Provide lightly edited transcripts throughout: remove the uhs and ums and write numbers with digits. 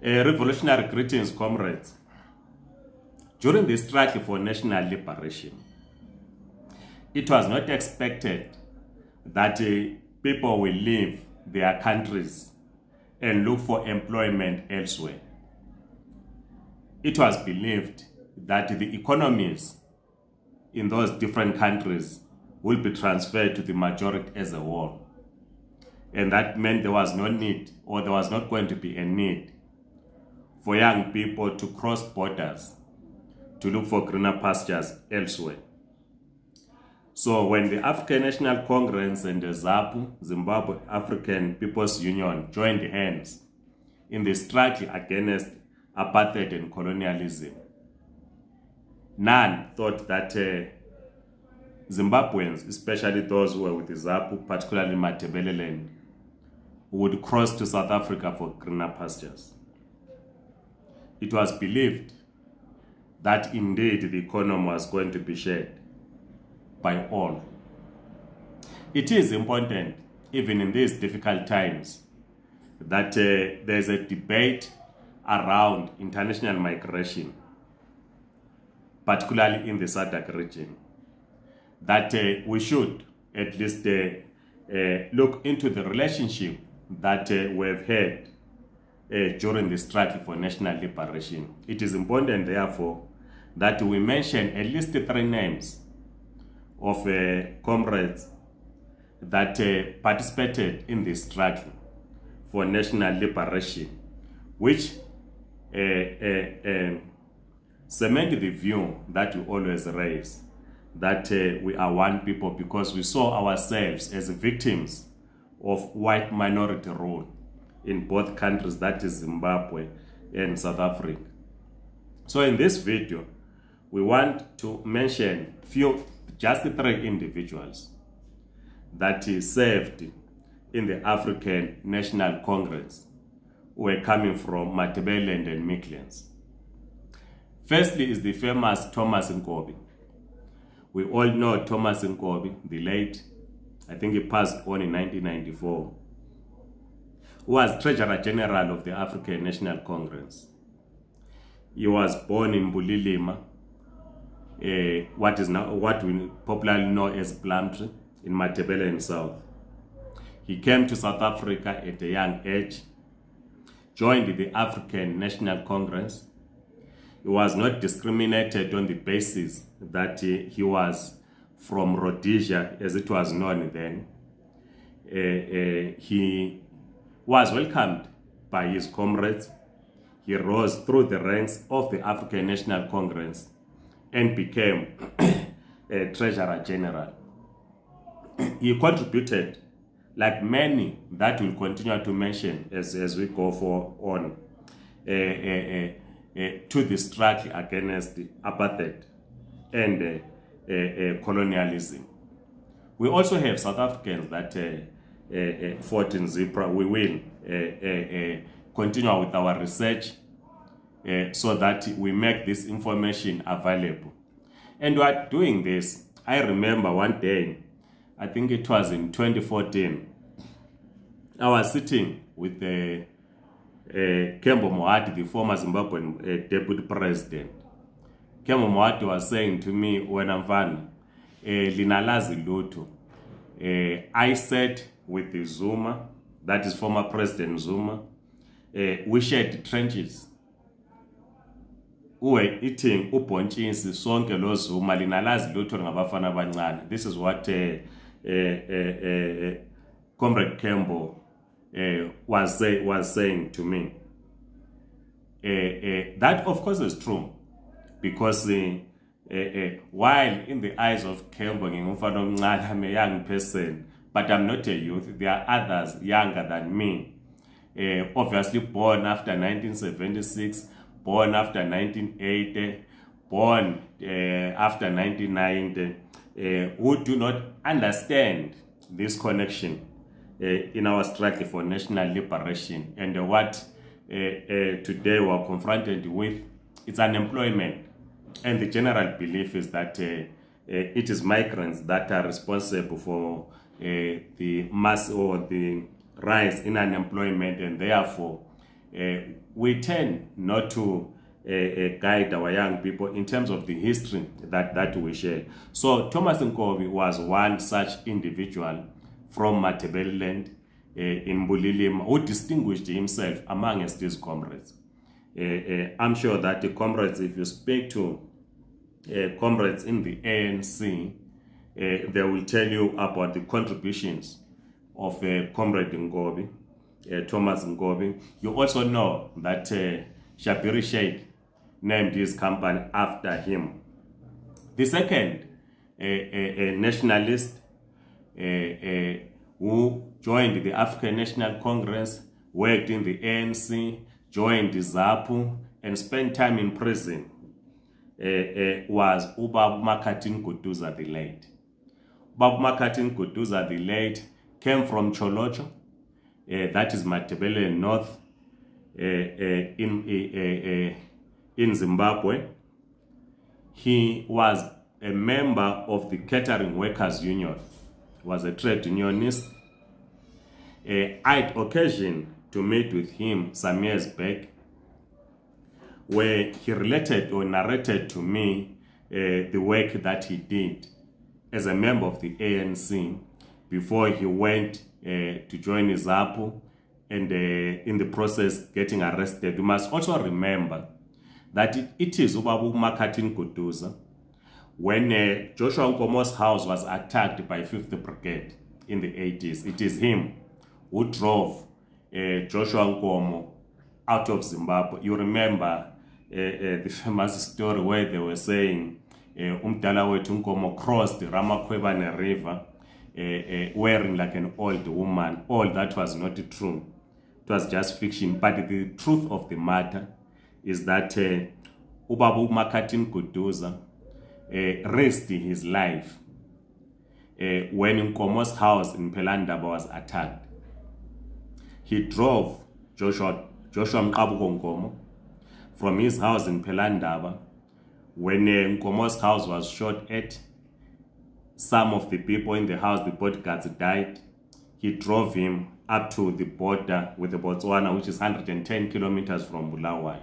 Revolutionary greetings, comrades. During the struggle for national liberation, it was not expected that people will leave their countries and look for employment elsewhere. It was believed that the economies in those different countries will be transferred to the majority as a whole. And that meant there was no need, or there was not going to be a need for young people to cross borders to look for greener pastures elsewhere. So when the African National Congress and the ZAPU, Zimbabwe African People's Union, joined hands in the struggle against apartheid and colonialism, none thought that Zimbabweans, especially those who were with the ZAPU, particularly Matebeleland, would cross to South Africa for greener pastures. It was believed that indeed the economy was going to be shared by all. It is important, even in these difficult times, that there's a debate around international migration, particularly in the SADC region, that we should at least look into the relationship that we've had during the struggle for national liberation. It is important, therefore, that we mention at least 3 names of comrades that participated in the struggle for national liberation, which cement the view that we always raise, that we are one people, because we saw ourselves as victims of white minority rule in both countries, that is Zimbabwe and South Africa. So in this video, we want to mention just 3 individuals that served in the African National Congress, who were coming from Matebeleland and Migrants. Firstly is the famous Thomas Nkobi. We all know Thomas Nkobi, the late, I think he passed on in 1994, who was Treasurer General of the African National Congress. He was born in Bulilima, what we popularly know as Plumtree, in Matebeleland South. He came to South Africa at a young age, joined the African National Congress. He was not discriminated on the basis that he was from Rhodesia, as it was known then. He was welcomed by his comrades. He rose through the ranks of the African National Congress and became a Treasurer General. He contributed, like many that we'll continue to mention as we go on, to the struggle against apartheid and colonialism. We also have South Africans that fought in Zipra. We will continue with our research so that we make this information available. And we are doing this. I remember one day, I think it was in 2014, I was sitting with Kembo Moati, the former Zimbabwean deputy president. Kembo Moati was saying to me, when I'm van, Linalazi Luto, I sat with the Zuma, that is former President Zuma, we shared trenches. Uwe eating upontshisi sonke lo Zuma linalazi lutho ngabafana abancane. This is what Comrade Kembo was saying to me. That of course is true, because while in the eyes of Kembo I'm a young person, but I'm not a youth. There are others younger than me, obviously born after 1976, born after 1980, born after 1990, who do not understand this connection in our struggle for national liberation, and what today we are confronted with. It's unemployment, and the general belief is that it is migrants that are responsible for the mass or the rise in unemployment, and therefore we tend not to guide our young people in terms of the history that we share. So Thomas Nkobi was one such individual from Matabeleland in Bulilima who distinguished himself amongst his comrades. I'm sure that the comrades, if you speak to comrades in the ANC, they will tell you about the contributions of Comrade Nkobi, Thomas Nkobi. You also know that Shabiri Sheikh named his company after him. The second nationalist who joined the African National Congress, worked in the ANC, joined the ZAPU, and spent time in prison was Ubaba Makatin Kutuza the late. Ubaba Makatin Kutuza the late came from Cholocho, that is Matabele North, in Zimbabwe. He was a member of the Catering Workers Union, was a trade unionist. I had occasion to meet with him some years back, where he related or narrated to me the work that he did as a member of the ANC before he went to join ZAPU and in the process getting arrested. You must also remember that it is Ubaba Makatin Kutuza when Joshua Nkomo's house was attacked by 5th Brigade in the 80s. It is him who drove Joshua Nkomo out of Zimbabwe. You remember the famous story where they were saying Umdala wethu Nkomo crossed the Ramakwebane River wearing like an old woman. All that was not true. It was just fiction. But the truth of the matter is that Ubaba Makatin Kutuza risked his life when Nkomo's house in Pelandaba was attacked. He drove Joshua Mqabuko Nkomo from his house in Pelandaba. When Nkomo's house was shot at, some of the people in the house, the bodyguards, died. He drove him up to the border with Botswana, which is 110 kilometers from Bulawayo.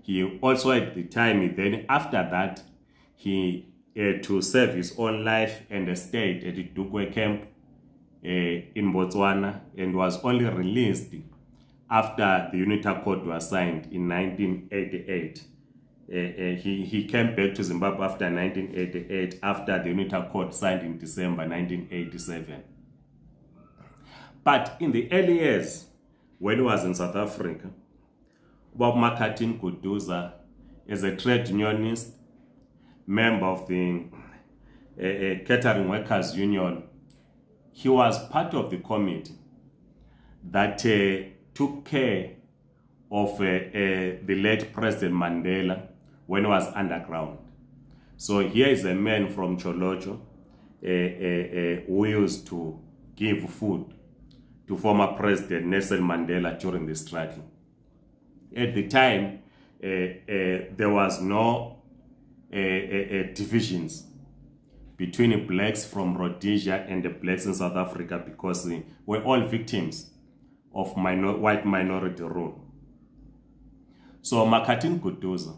He also at the time, then after that, he had to save his own life and stayed at the Dukwe camp in Botswana and was only released after the UNITA Accord was signed in 1988. He came back to Zimbabwe after 1988, after the UNITA Accord signed in December 1987. But in the early years, when he was in South Africa, Ubaba Makatin Kutuza, as a trade unionist, member of the Catering Workers Union, he was part of the committee that took care of the late President Mandela when he was underground. So here is a man from Cholocho who used to give food to former President Nelson Mandela during the struggle. At the time, there was no divisions between blacks from Rhodesia and the blacks in South Africa, because we're all victims of white minority rule. So Makatin Kutuza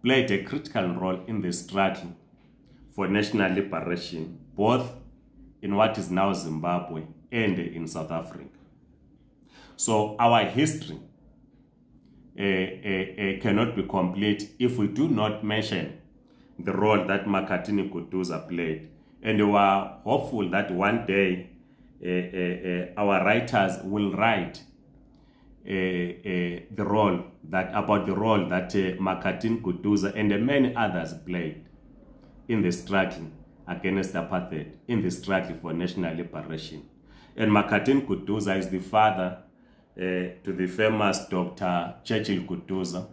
played a critical role in the struggle for national liberation, both in what is now Zimbabwe and in South Africa. So our history cannot be complete if we do not mention the role that Makatin Kutuza played. And we are hopeful that one day our writers will write about the role that Makatin Kutuza and many others played in the struggle against apartheid, in the struggle for national liberation. And Makatin Kutuza is the father to the famous Dr. Churchill Kutuza.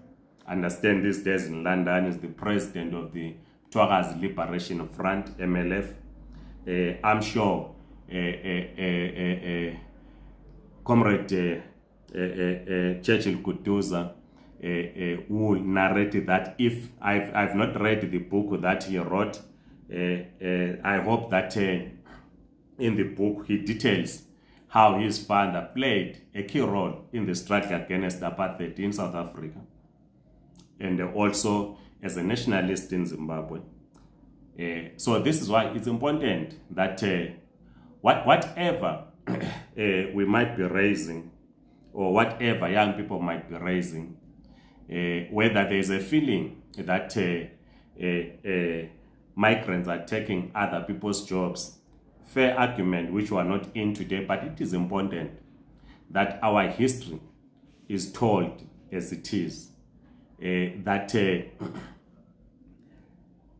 Understand these days in London is the president of the Twaga's Liberation Front, MLF. I'm sure Comrade Churchill Kutuza will narrate that. If I've not read the book that he wrote, I hope that in the book he details how his father played a key role in the struggle against apartheid in South Africa, and also as a nationalist in Zimbabwe. So this is why it's important that whatever we might be raising, or whatever young people might be raising, whether there's a feeling that migrants are taking other people's jobs, fair argument which we are not in today, but it is important that our history is told as it is, that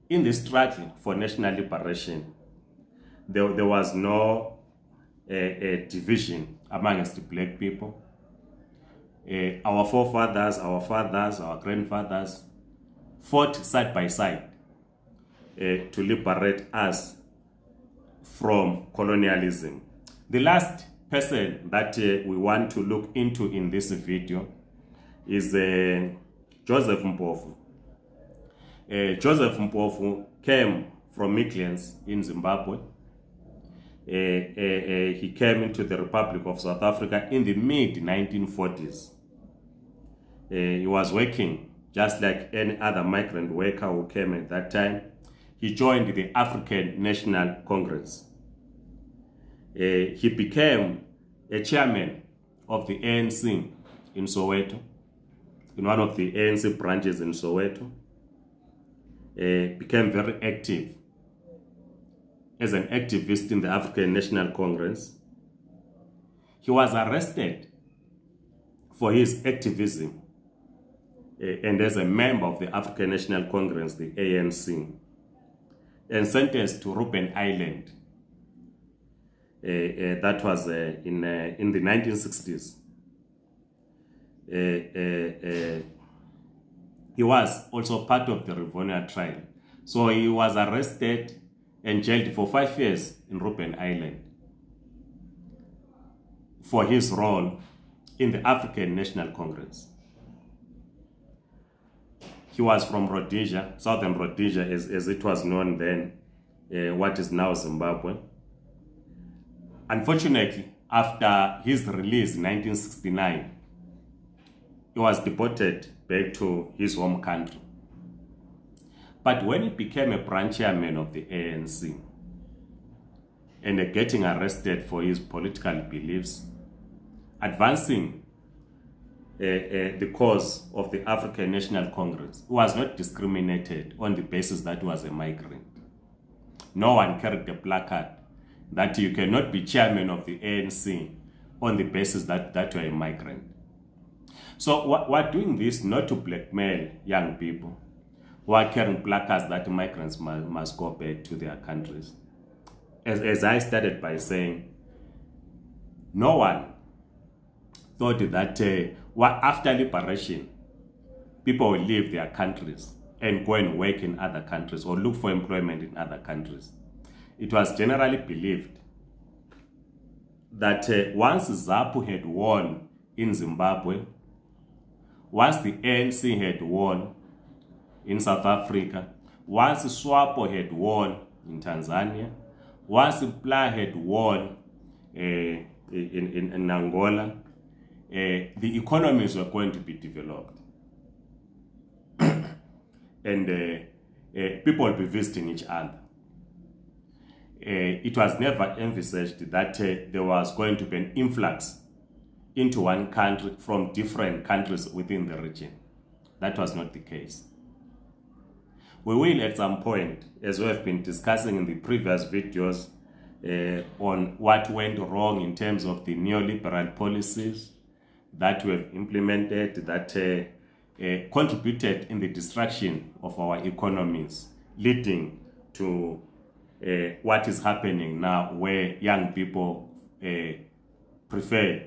in the struggle for national liberation, there was no division amongst the black people. Our forefathers, our fathers, our grandfathers fought side by side to liberate us from colonialism. The last person that we want to look into in this video is Joseph Mpofu. Joseph Mpofu came from Migrants in Zimbabwe. He came into the Republic of South Africa in the mid-1940s. He was working just like any other migrant worker who came at that time. He joined the African National Congress. He became a chairman of the ANC in Soweto, in one of the ANC branches in Soweto. Became very active as an activist in the African National Congress. He was arrested for his activism and as a member of the African National Congress, the ANC, and sentenced to Robben Island. That was in the 1960s. He was also part of the Rivonia trial. So he was arrested and jailed for 5 years in Robben Island for his role in the African National Congress. He was from Rhodesia, Southern Rhodesia as it was known then, what is now Zimbabwe. Unfortunately, after his release in 1969, he was deported back to his home country. But when he became a branch chairman of the ANC and getting arrested for his political beliefs, advancing the cause of the African National Congress, he was not discriminated on the basis that he was a migrant. No one carried a placard that you cannot be chairman of the ANC on the basis that you are a migrant. So we're doing this not to blackmail young people who are carrying placards that migrants must go back to their countries. As I started by saying, no one thought that after liberation, people will leave their countries and go and work in other countries or look for employment in other countries. It was generally believed that once ZAPU had won in Zimbabwe, once the ANC had won in South Africa, once SWAPO had won in Tanzania, once PLA had won in Angola, the economies were going to be developed. And people will be visiting each other. It was never envisaged that there was going to be an influx into one country from different countries within the region. That was not the case. We will at some point, as we have been discussing in the previous videos, on what went wrong in terms of the neoliberal policies that we have implemented that contributed in the destruction of our economies, leading to what is happening now, where young people prefer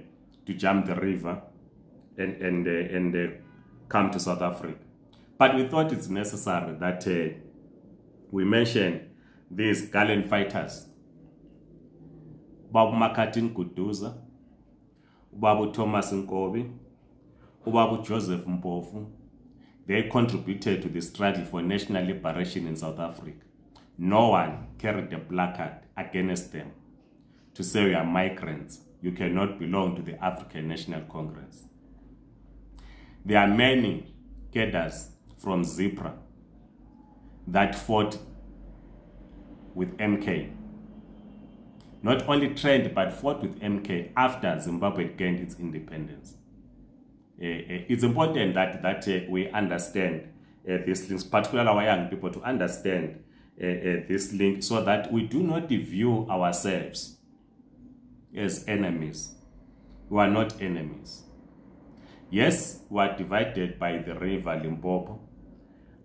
to jump the river and come to South Africa. But we thought it's necessary that we mention these gallant fighters. Babu Makatin Kuduza, Babu Thomas Nkobi, Babu Joseph Mpofu. They contributed to the struggle for national liberation in South Africa. No one carried a placard against them to say we are migrants you cannot belong to the African National Congress. There are many cadres from ZIPRA that fought with MK. Not only trained, but fought with MK after Zimbabwe gained its independence. It's important that we understand these links, particularly our young people, to understand this link so that we do not view ourselves as enemies. We are not enemies. Yes, we are divided by the river Limpopo,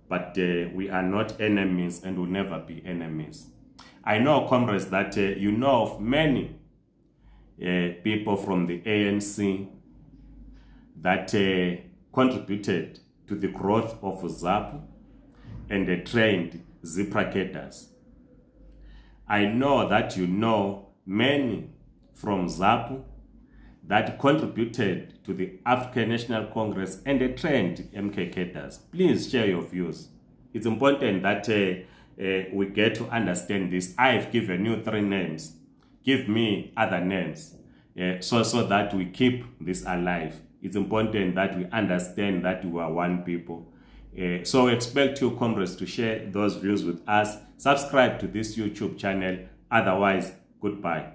but we are not enemies and will never be enemies. I know, comrades, that you know of many people from the ANC that contributed to the growth of ZAPU and trained ZIPRA cadres. I know that you know many from ZAPU that contributed to the African National Congress and trained MK cadres. Please share your views. It's important that we get to understand this. I've given you 3 names. Give me other names so that we keep this alive. It's important that we understand that we are one people. So expect you, comrades, to share those views with us. Subscribe to this YouTube channel. Otherwise, goodbye.